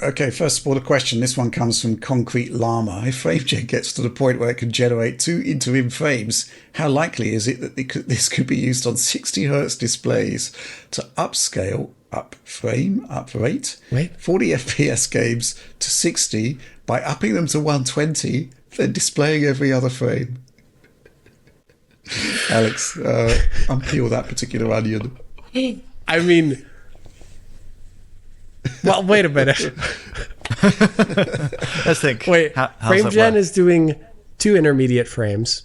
Okay, first of all, a question. This one comes from Concrete Llama. If FrameGen gets to the point where it can generate 2 interim frames, how likely is it that this could be used on 60 hertz displays to upscale, up rate, 40 FPS games to 60 by upping them to 120, then displaying every other frame? Alex, unpeel that particular onion. I mean, well, wait a minute. Let's think. Wait, FrameGen is doing 2 intermediate frames.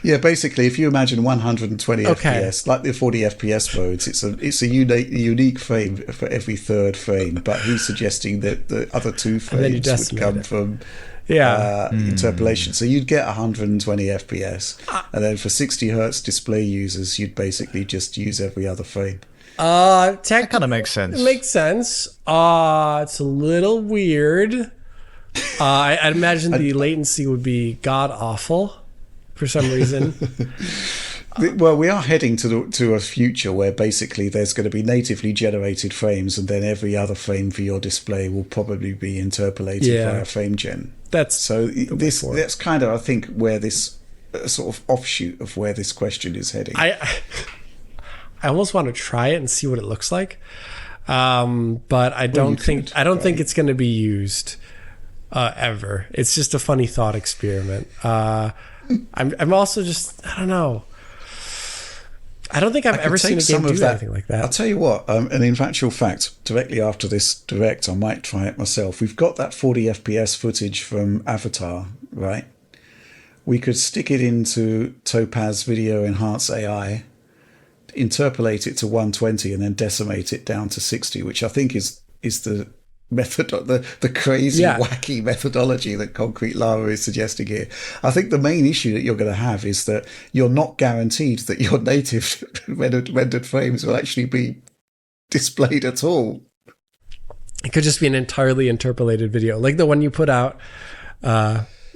Yeah, basically, if you imagine 120 FPS, like the 40 FPS modes, it's a unique frame for every third frame. But he's suggesting that the other 2 frames would come from interpolation. So you'd get 120 FPS, and then for 60 hertz display users, you'd basically just use every other frame. That kind of makes sense. It makes sense. It's a little weird. I'd imagine the latency would be god awful for some reason. Well, we are heading to a future where basically there's going to be natively generated frames, and then every other frame for your display will probably be interpolated via FrameGen. That's kind of, I think, where this sort of offshoot of where this question is heading. I almost want to try it and see what it looks like, but I don't think it's going to be used ever. It's just a funny thought experiment. I'm also just, I don't know. I don't think I've ever seen a game do anything like that. I'll tell you what, and in actual fact, directly after this direct, I might try it myself. We've got that 40 FPS footage from Avatar, right? We could stick it into Topaz Video Enhance AI, interpolate it to 120, and then decimate it down to 60, which I think is the method, the crazy, wacky methodology that Concrete Llama is suggesting here. I think the main issue that you're going to have is that you're not guaranteed that your native rendered frames will actually be displayed at all. It could just be an entirely interpolated video, like the one you put out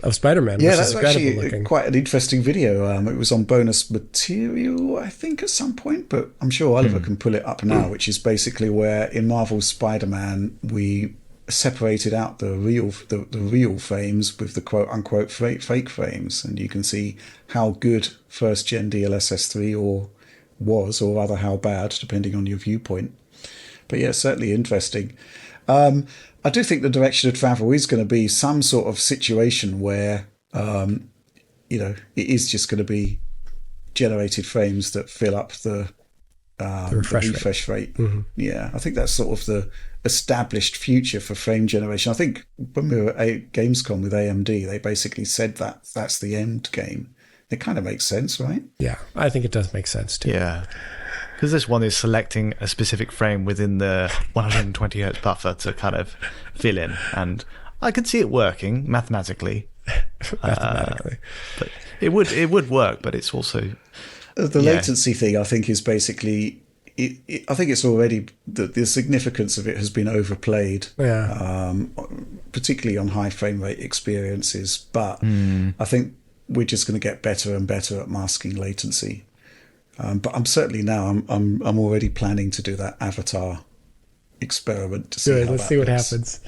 of Spider-Man. Yeah, that's actually quite an interesting video. It was on bonus material, I think, at some point, but I'm sure Oliver can pull it up now, which is basically where in Marvel's Spider-Man we separated out the real frames with the quote-unquote fake frames, and you can see how good first-gen DLSS 3 was, or rather how bad, depending on your viewpoint. But yeah, certainly interesting. I do think the direction of travel is going to be some sort of situation where, it is just going to be generated frames that fill up the refresh rate. Mm-hmm. Yeah, I think that's sort of the established future for frame generation. I think when we were at Gamescom with AMD, they basically said that that's the end game. It kind of makes sense, right? Yeah, I think it does make sense too. Yeah. Because this one is selecting a specific frame within the 120 hertz buffer to kind of fill in. And I could see it working mathematically. But it would work, but it's also... The latency thing, I think, is basically... I think it's already... The significance of it has been overplayed. Yeah. Particularly on high frame rate experiences. But I think we're just going to get better and better at masking latency. But I'm certainly now. I'm already planning to do that Avatar experiment to see. Good. How let's see what happens.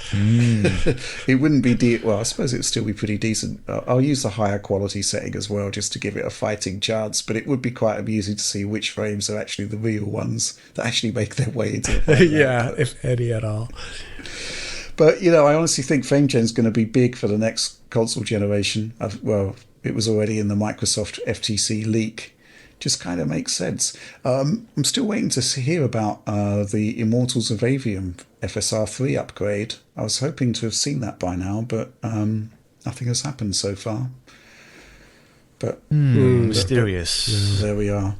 It wouldn't be well. I suppose it would still be pretty decent. I'll use the higher quality setting as well, just to give it a fighting chance. But it would be quite amusing to see which frames are actually the real ones that actually make their way into the yeah, if any at all. But I honestly think FrameGen is going to be big for the next console generation. It was already in the Microsoft FTC leak. Just kind of makes sense. I'm still waiting to hear about the Immortals of Avium FSR 3 upgrade. I was hoping to have seen that by now, but nothing has happened so far. But mysterious. There we are.